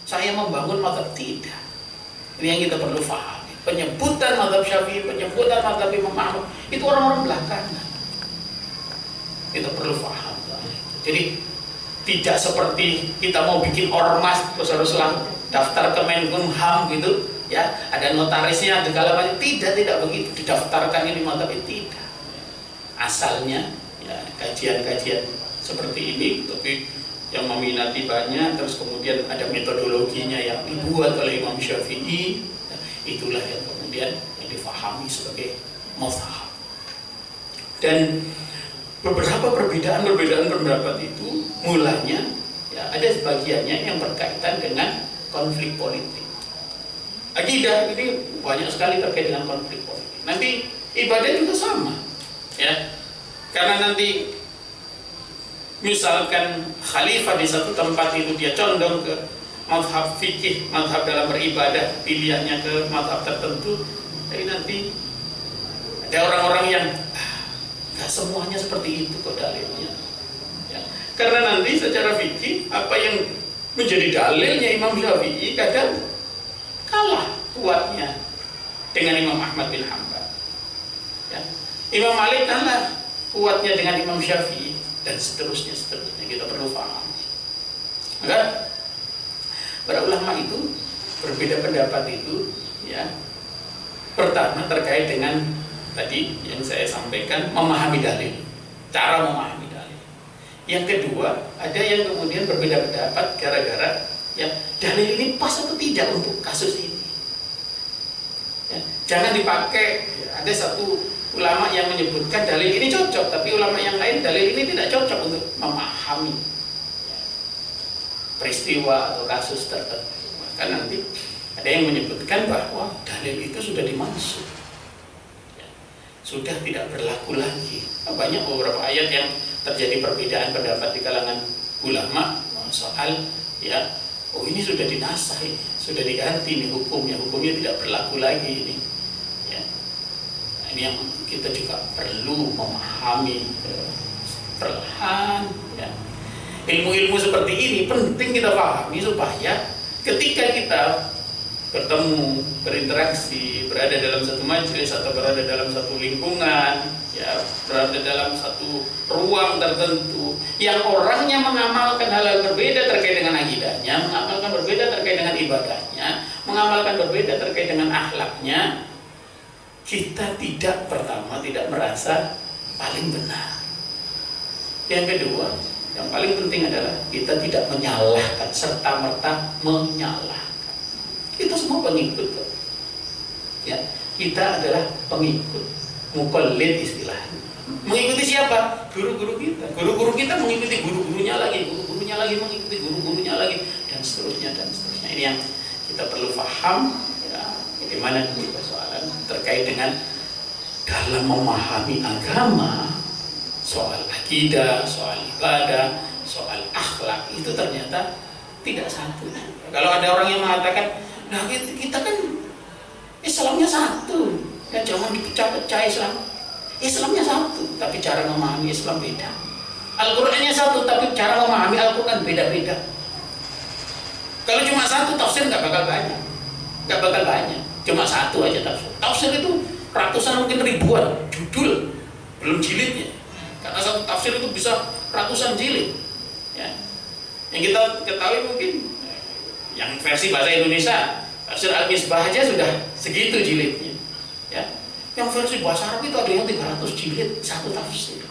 saya membangun mazhab, tidak. Ini yang kita perlu pahami. Penyebutan mazhab Syafi'i, penyebutan mazhab Imam Ahmad itu orang-orang belakangan. Kita perlu paham. Jadi tidak seperti kita mau bikin ormas terus haruslah daftar ke Menkumham gitu, ya, ada notarisnya, ada segala macam. Tidak begitu didaftarkan ini mazhab, tidak. Asalnya ya kajian-kajian seperti ini, tapi yang meminati banyak, terus kemudian ada metodologinya yang dibuat oleh Imam Syafi'i, itulah yang kemudian yang difahami sebagai mazhab. Dan beberapa perbedaan pendapat itu mulanya ya ada sebagiannya yang berkaitan dengan konflik politik. Akidah ini banyak sekali terkait dengan konflik politik. Nanti ibadah juga sama, ya, karena nanti misalkan khalifah di satu tempat itu dia condong ke mazhab fikih, mazhab dalam beribadah, pilihannya ke mazhab tertentu, tapi nanti ada orang-orang yang nggak semuanya seperti itu kok dalilnya, ya. Karena nanti secara fikih apa yang menjadi dalilnya Imam Syafi'i kadang kalah kuatnya dengan Imam Ahmad bin Hanbal, ya. Imam Malik kalah kuatnya dengan Imam Syafi'i, dan seterusnya kita perlu paham. Maka para ulama itu berbeda pendapat itu, ya. Pertama terkait dengan tadi yang saya sampaikan, memahami dalil, cara memahami dalil. Yang kedua, ada yang kemudian berbeda pendapat gara-gara ya dalil ini pas atau tidak untuk kasus ini. Ya, jangan dipakai. Ada satu ulama yang menyebutkan dalil ini cocok, tapi ulama yang lain dalil ini tidak cocok untuk memahami ya, peristiwa atau kasus tertentu. Maka nanti ada yang menyebutkan bahwa dalil itu sudah dimansukh, ya, sudah tidak berlaku lagi. Banyak beberapa ayat yang terjadi perbedaan pendapat di kalangan ulama soal ya, oh ini sudah dinasah, ini sudah diganti nih hukumnya tidak berlaku lagi ini. Ini yang kita juga perlu memahami perlahan, ya. Ilmu-ilmu seperti ini penting kita pahami supaya ketika kita bertemu, berinteraksi, berada dalam satu majelis atau berada dalam satu lingkungan, ya, berada dalam satu ruang tertentu yang orangnya mengamalkan hal-hal berbeda terkait dengan akidahnya, mengamalkan berbeda terkait dengan ibadahnya, mengamalkan berbeda terkait dengan akhlaknya, kita pertama tidak merasa paling benar. Yang kedua, yang paling penting adalah kita tidak menyalahkan, serta-merta menyalahkan. Kita semua pengikut, ya. Kita adalah pengikut, muqallid istilahnya. Mengikuti siapa? Guru-guru kita. Guru-guru kita mengikuti guru-gurunya lagi, guru-gurunya lagi mengikuti guru-gurunya lagi, dan seterusnya dan seterusnya. Ini yang kita perlu paham, ya, bagaimana ini persoalan terkait dengan dalam memahami agama, soal akidah, soal ibadah, soal akhlak, itu ternyata tidak satu. Kalau ada orang yang mengatakan, nah kita kan Islamnya satu, kan jangan dipecah-pecah Islamnya satu, tapi cara memahami Islam beda. Al-Qur'annya satu, tapi cara memahami Al-Qur'an beda-beda. Kalau cuma satu tafsir nggak bakal banyak, cuma satu aja tafsir. Tafsir itu ratusan mungkin ribuan judul, belum jilidnya. Karena satu tafsir itu bisa ratusan jilid, ya. Yang kita ketahui mungkin yang versi bahasa Indonesia tafsir Al-Misbah aja sudah segitu jilidnya, ya. Yang versi bahasa Arab itu ada yang 300 jilid satu tafsir.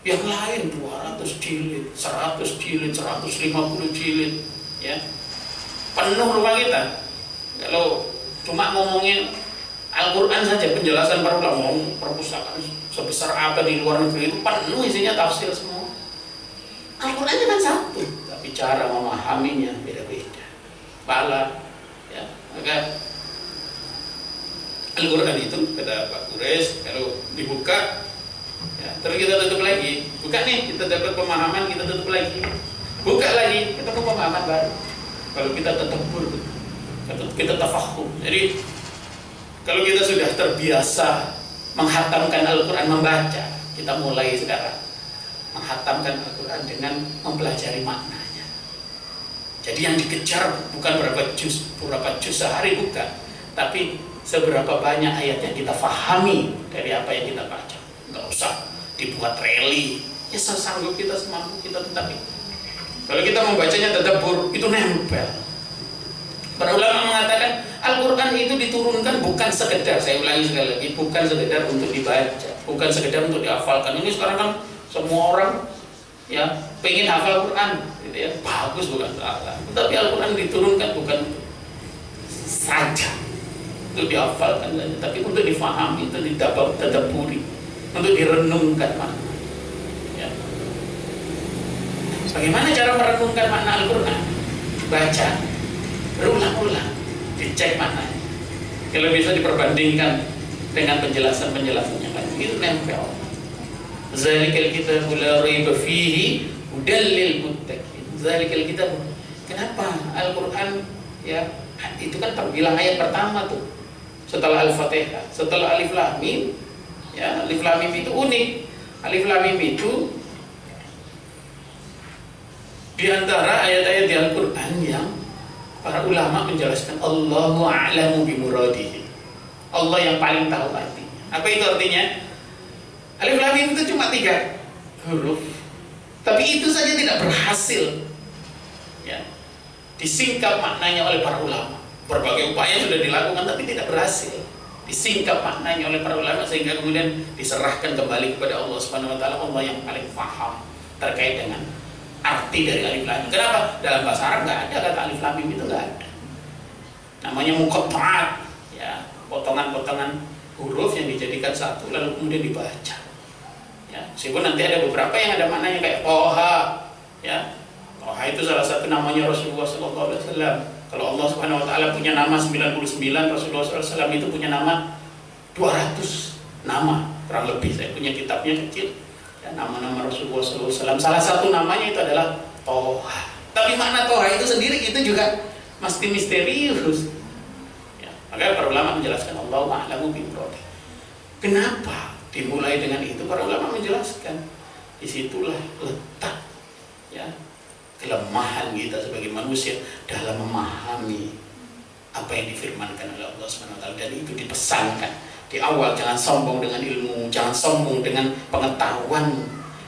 Yang lain 200 jilid, 100 jilid, 150 jilid, ya. Penuh rumah kita. Kalau cuma ngomongin Al-Quran saja, penjelasan para ulama, perpustakaan sebesar apa di luar negeri itu penuh isinya tafsir semua. Al-Qurannya kan satu, tapi cara memahaminya beda-beda. Ya. Maka Al-Quran itu kata Pak Quraisy kalau dibuka, ya, terus kita tutup lagi. Buka nih, kita dapat pemahaman, kita tutup lagi. Buka lagi, kita mau pemahaman baru. Kalau kita tadabbur, kita tafahum. Jadi kalau kita sudah terbiasa menghatamkan Al-Quran, membaca, kita mulai sekarang menghatamkan Al-Quran dengan mempelajari maknanya. Jadi yang dikejar bukan berapa juz sehari, bukan, tapi seberapa banyak ayat yang kita fahami dari apa yang kita baca. Nggak usah dibuat rally, ya sesanggup kita, semampu kita tentang itu. Kalau kita membacanya tadabbur, itu nempel. Para ulama mengatakan Al-Quran itu diturunkan bukan sekedar, saya ulangi sekali lagi, bukan sekedar untuk dibaca, bukan sekedar untuk dihafalkan. Ini sekarang kan semua orang ya pengen hafal Quran, gitu ya, bagus, bukan salah. Tapi Al-Quran diturunkan bukan saja untuk dihafalkan saja, tapi untuk difahami, untuk ditadabburi, untuk direnungkan makna. Ya. Bagaimana cara merenungkan makna Al-Quran? Baca, berulang-ulang, dicek maknanya. Kalau bisa diperbandingkan dengan penjelasan-penjelasan yang lain, itu nempel. Zalikal kitabul la raiba fihi hudal lil muttaqin. Zalikal kitab. Kenapa Al-Quran ya itu kan terbilang ayat pertama tuh setelah Al-Fatihah, setelah Alif Lam Mim. Ya, Alif Lam Mim itu unik. Alif Lam Mim itu di antara ayat-ayat di Al-Quran yang para ulama menjelaskan Allahu a'lamu bimuradihi. Allah yang paling tahu artinya. Apa itu artinya? Alif Lam Mim itu cuma 3 huruf, tapi itu saja tidak berhasil ya disingkap maknanya oleh para ulama. Berbagai upaya sudah dilakukan tapi tidak berhasil disingkap maknanya oleh para ulama, sehingga kemudian diserahkan kembali kepada Allah Subhanahu wa taala. Allah yang paling paham terkait dengan arti dari Alif Lam Mim. Kenapa? Dalam bahasa Arab nggak ada kata Alif Lam Mim, itu nggak ada. Namanya muqatta'at, ya, potongan-potongan huruf yang dijadikan satu lalu kemudian dibaca. Ya, meskipun nanti ada beberapa yang ada maknanya kayak Toha, ya. Toha itu salah satu namanya Rasulullah SAW. Kalau Allah Subhanahu Wa Taala punya nama 99, Rasulullah SAW itu punya nama 200 nama kurang lebih. Saya punya kitabnya kecil. Ya, nama-nama Rasulullah SAW. Salah satu namanya itu adalah Toha. Tapi makna Toha itu sendiri itu juga mesti misterius. Ya, maka para ulama menjelaskan Allah a'lamu bimuradihi. Kenapa dimulai dengan itu? Para ulama menjelaskan disitulah letak ya kelemahan kita sebagai manusia dalam memahami apa yang difirmankan oleh Allah Subhanahu wa taala, dan itu dipesankan di awal, jangan sombong dengan ilmu, jangan sombong dengan pengetahuan.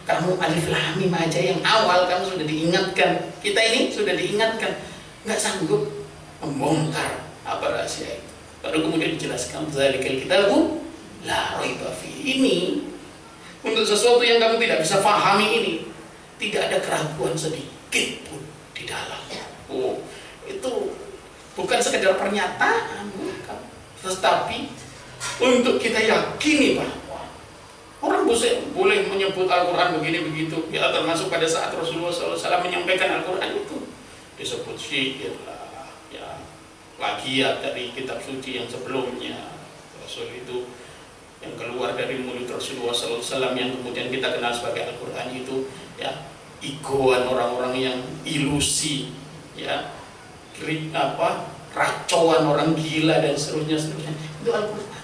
Kamu Alif Lam Mim aja yang awal kamu sudah diingatkan. Kita ini sudah diingatkan, nggak sanggup membongkar apa rahasia itu. Baru kemudian dijelaskan zalikal kitabu la raiba fihi. Ini untuk sesuatu yang kamu tidak bisa pahami ini, tidak ada keraguan sedikit pun di dalamnya. Oh, itu bukan sekedar pernyataan, bukan, tetapi untuk kita yakini bahwa orang boleh menyebut Al-Quran begini begitu. Ya, termasuk pada saat Rasulullah SAW menyampaikan Al-Quran itu disebut syair lah, ya, plagiat dari kitab suci yang sebelumnya. Rasul itu yang keluar dari mulut Rasulullah SAW yang kemudian kita kenal sebagai Al-Quran itu ya igoan orang-orang yang ilusi, ya, racauan orang gila dan seterusnya itu Al-Quran.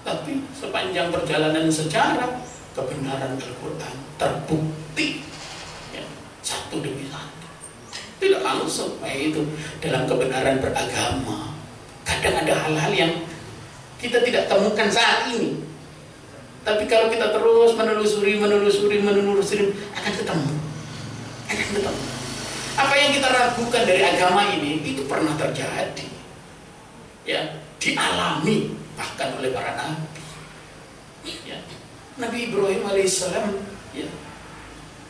Tapi sepanjang perjalanan sejarah kebenaran Al-Quran terbukti ya, satu demi satu. Tidak langsung kayak itu dalam kebenaran beragama. Kadang ada hal-hal yang kita tidak temukan saat ini, tapi kalau kita terus menelusuri akan ketemu. Apa yang kita ragukan dari agama ini itu pernah terjadi, ya, dialami bahkan oleh para nabi. Ya. Nabi Ibrahim alaihissalam, ya,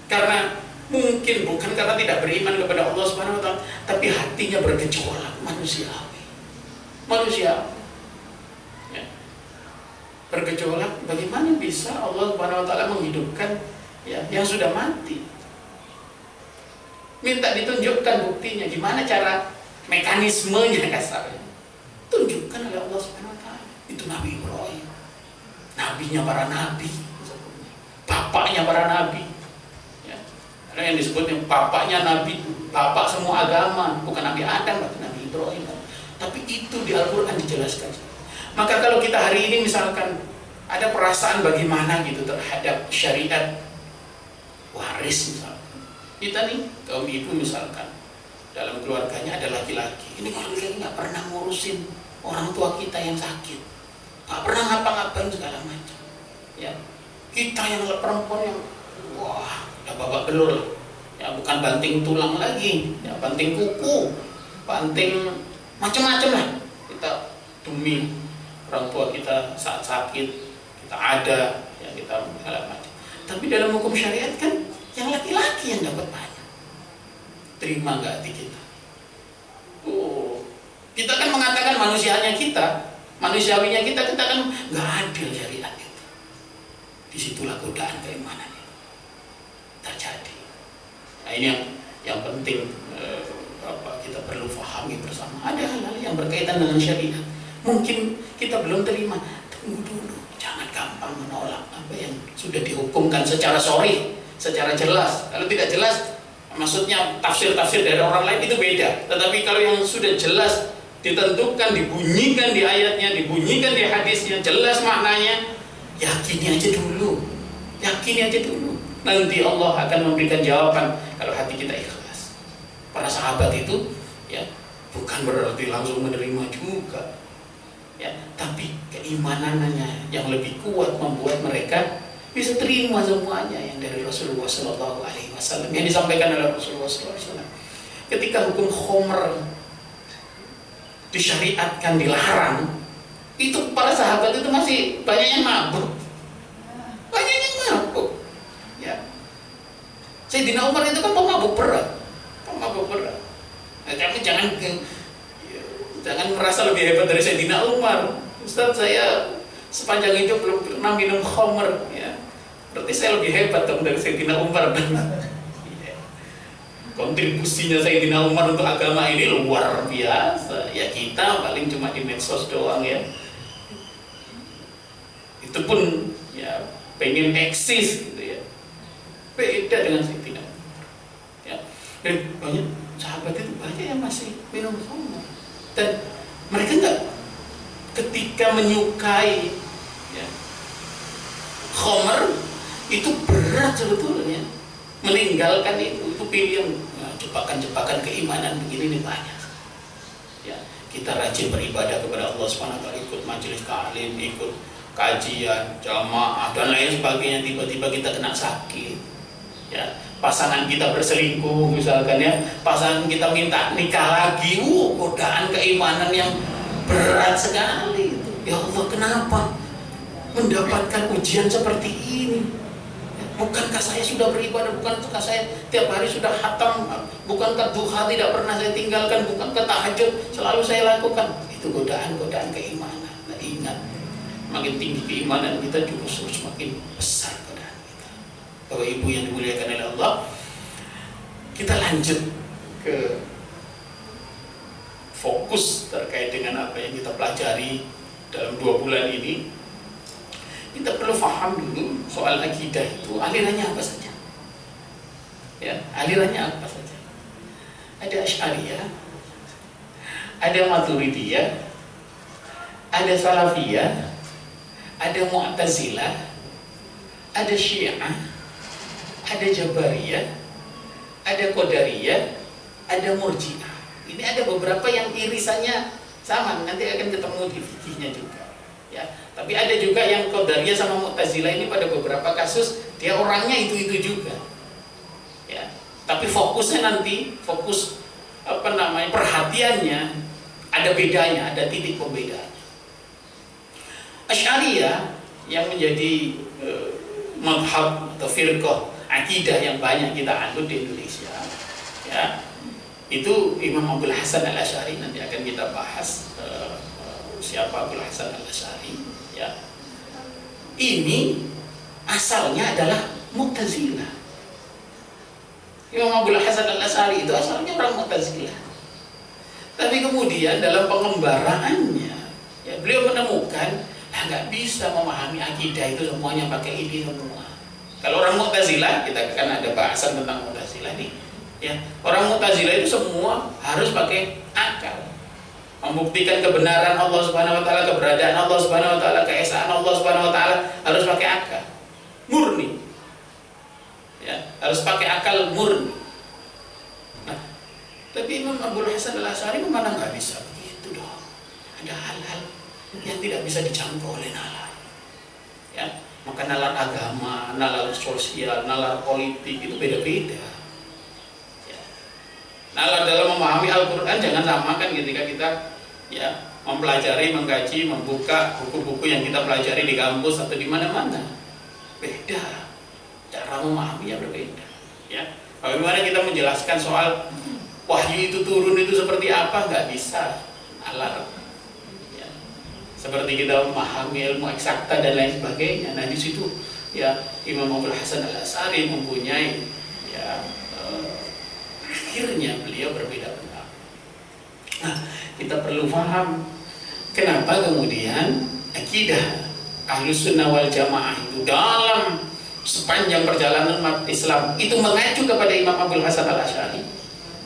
karena mungkin bukan karena tidak beriman kepada Allah Subhanahu wa taala, tapi hatinya bergejolak, manusiawi. Ya. Bergejolak, bagaimana bisa Allah Subhanahu wa taala menghidupkan ya yang sudah mati? Minta ditunjukkan buktinya, gimana cara mekanismenya kasarnya. Tunjukkan oleh Allah Subhanahu wa taala. Itu Nabi Ibrahim. Nabinya para nabi, bapaknya para nabi. Ya. Karena yang disebutnya bapaknya nabi, bapak semua agama, bukan Nabi Adam, tapi Nabi Ibrahim. Tapi itu di Al-Quran dijelaskan. Maka kalau kita hari ini misalkan ada perasaan bagaimana gitu terhadap syariat waris misalkan, kita nih kaum ibu misalkan dalam keluarganya ada laki-laki. Ini kalau laki-laki nggak pernah ngurusin orang tua kita yang sakit, nggak pernah ngapa-ngapain segala macam. Ya, kita yang perempuan yang wah udah babak belur, ya bukan banting tulang lagi, ya banting kuku, banting macam-macam lah. Kita demi orang tua kita saat sakit kita ada, ya kita segala macam. Tapi dalam hukum syariat kan yang laki-laki yang dapat banyak. Terima nggak hati kita? Kita kan mengatakan manusiawinya kita kan nggak adil syariat itu. Disitulah godaan keimanan itu terjadi. Nah ini yang penting kita perlu pahami bersama. Ada hal-hal yang berkaitan dengan syariat. Mungkin kita belum terima. Tunggu dulu, jangan gampang menolak apa yang sudah dihukumkan secara shar'i, secara jelas. Kalau tidak jelas, maksudnya tafsir-tafsir dari orang lain itu beda. Tetapi kalau yang sudah jelas ditentukan, dibunyikan di ayatnya, dibunyikan di hadisnya, jelas maknanya, yakini aja dulu. Yakini aja dulu. Nanti Allah akan memberikan jawaban kalau hati kita ikhlas. Para sahabat itu ya bukan berarti langsung menerima juga. Ya, tapi keimanannya yang lebih kuat membuat mereka bisa terima semuanya yang dari Rasulullah SAW yang disampaikan oleh Rasulullah SAW. Ketika hukum khomer disyariatkan, dilarang, itu para sahabat itu masih banyak yang mabuk, ya. Sayyidina Umar itu kan pemabuk berat. Nah, tapi jangan merasa lebih hebat dari Sayyidina Umar. Ustaz, saya sepanjang hidup belum pernah minum khamr, ya. Berarti saya lebih hebat dong dari Sayyidina Umar. Kontribusinya Sayyidina Umar untuk agama ini luar biasa. Ya kita paling cuma di medsos doang ya. Itu pun ya pengen eksis gitu ya. Beda dengan Sayyidina Umar. Ya. Dan banyak sahabat itu banyak yang masih minum khamr. Dan mereka enggak ketika menyukai ya, khamr itu berat sebetulnya. Meninggalkan itu pilihan. Nah, jebakan-jebakan keimanan begini nih banyak. Ya, kita rajin beribadah kepada Allah Subhanahu wa taala, ikut majelis taklim, ikut kajian, jamaah dan lain sebagainya, tiba-tiba kita kena sakit. Ya, pasangan kita berselingkuh misalkan ya, pasangan kita minta nikah lagi, godaan keimanan yang berat sekali itu. Ya Allah, kenapa mendapatkan ujian seperti ini? Bukankah saya sudah beribadah, bukankah saya tiap hari sudah khatam, bukankah duha tidak pernah saya tinggalkan, bukankah tahajud selalu saya lakukan? Itu godaan-godaan keimanan. Nah, ingat, makin tinggi keimanan kita juga semakin besar godaan kita. Bapak Ibu yang dimuliakan oleh Allah, kita lanjut ke fokus terkait dengan apa yang kita pelajari dalam 2 bulan ini. Kita perlu paham dulu soal akidah itu alirannya apa saja. Ya, alirannya apa saja. Ada Asy'ariyah, ada Maturidiyah, ada Salafiyah, ada Mu'tazilah, ada Syiah, ada Jabariyah, ada Qadariyah, ada Murji'ah. Ini ada beberapa yang irisannya sama, nanti akan ketemu di fikihnya juga. Ya, tapi ada juga yang Qadariyah sama Mu'tazilah ini pada beberapa kasus dia orangnya itu juga. Ya, tapi fokusnya nanti fokus perhatiannya ada bedanya, ada titik pembedaan. Asy'ariyah yang menjadi madhab atau firqah akidah yang banyak kita anut di Indonesia, ya, itu Imam Abdul Hasan Al-Asy'ari, nanti akan kita bahas siapa Abdul Hasan Al-Asy'ari, ya. Ini asalnya adalah Mu'tazilah. Imam Abdul Hasan Al-Asy'ari itu asalnya orang Mu'tazilah. Tapi kemudian dalam pengembaraannya, ya, beliau menemukan nggak bisa memahami akidah itu semuanya pakai ini semua. Kalau orang Mu'tazilah, kita kan ada bahasan tentang Mu'tazilah nih, ya. Orang Mu'tazilah itu semua harus pakai akal. Membuktikan kebenaran Allah Subhanahu wa taala, keberadaan Allah Subhanahu wa taala, keesaan Allah Subhanahu wa taala harus pakai akal murni. Ya, harus pakai akal murni. Nah, tapi Tapi Imam Abul Hasan Al-Asy'ari memandang nggak bisa begitu dong. Ada hal-hal yang tidak bisa dijangkau oleh nalar. Ya, maka nalar agama, nalar sosial, nalar politik itu beda-beda. Ya. Nalar dalam memahami Al-Quran jangan samakan ketika kita ya mempelajari, mengkaji, membuka buku-buku yang kita pelajari di kampus atau di mana-mana. Beda. Cara memahaminya berbeda. Ya. Bagaimana kita menjelaskan soal wahyu itu turun itu seperti apa? Nggak bisa. Nalar. Ya. Seperti kita memahami ilmu eksakta dan lain sebagainya. Nah di situ ya Imam Abul Hasan Al-Asy'ari mempunyai ya akhirnya beliau berbeda pendapat. Nah kita perlu paham kenapa kemudian akidah Ahlus Sunnah wal Jamaah itu dalam sepanjang perjalanan umat Islam itu mengacu kepada Imam Abul Hasan Al-Asy'ari,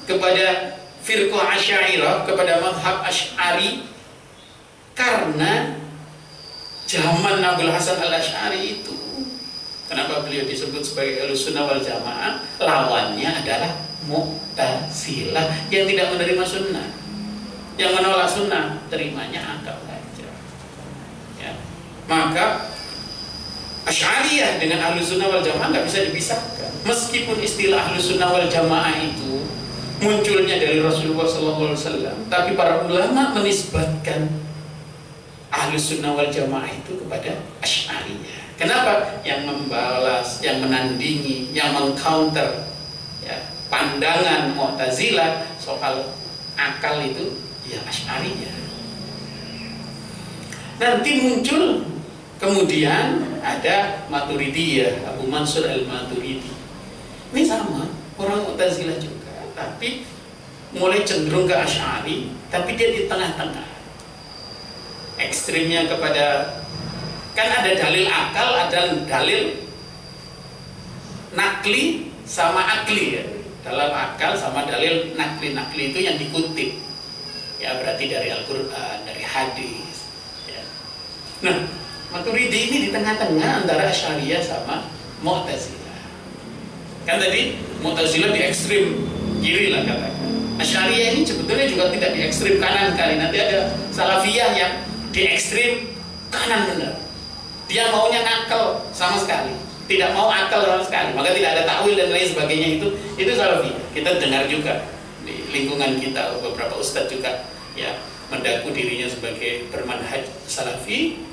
kepada Firqah Asy'ariyah, kepada mazhab Asy'ari, karena zaman Abul Hasan Al-Asy'ari itu kenapa beliau disebut sebagai Ahlus Sunnah wal Jamaah, lawannya adalah Mu'tazilah yang tidak menerima sunnah, yang menolak sunnah, terimanya akal saja. Ya. Maka Asy'ariyah dengan Ahlus Sunnah wal Jamaah nggak bisa dipisahkan. Meskipun istilah Ahlus Sunnah wal Jamaah itu munculnya dari Rasulullah SAW, tapi para ulama menisbatkan Ahlus Sunnah wal Jamaah itu kepada Asy'ariyah. Kenapa? Yang membalas, yang menandingi, yang mengcounter ya, pandangan Mu'tazilah soal akal itu ya Asy'ariyah. Nanti muncul kemudian ada Maturidiyah, Abu Mansur Al-Maturidi. Ini sama, orang Mu'tazilah juga, tapi mulai cenderung ke Asy'ari, tapi dia di tengah-tengah. Ekstrimnya kepada, kan ada dalil akal, ada dalil nakli sama akli ya. Dalam akal sama dalil nakli itu yang dikutip. Ya berarti dari Al-Qur'an, dari hadis. Ya. Nah, Maturidi ini di tengah-tengah antara Asy'ariyah sama Mu'tazilah. Kan tadi Mu'tazilah di ekstrim kiri lah katakan. Asy'ariyah ini sebetulnya juga tidak di ekstrim kanan kali. Nanti ada Salafiyah yang di ekstrim kanan benar. Dia maunya nakal sama sekali, tidak mau akal sama sekali. Maka tidak ada takwil dan lain sebagainya itu Salafiyah. Kita dengar juga di lingkungan kita beberapa ustadz juga ya mendaku dirinya sebagai bermanhaj Salafi.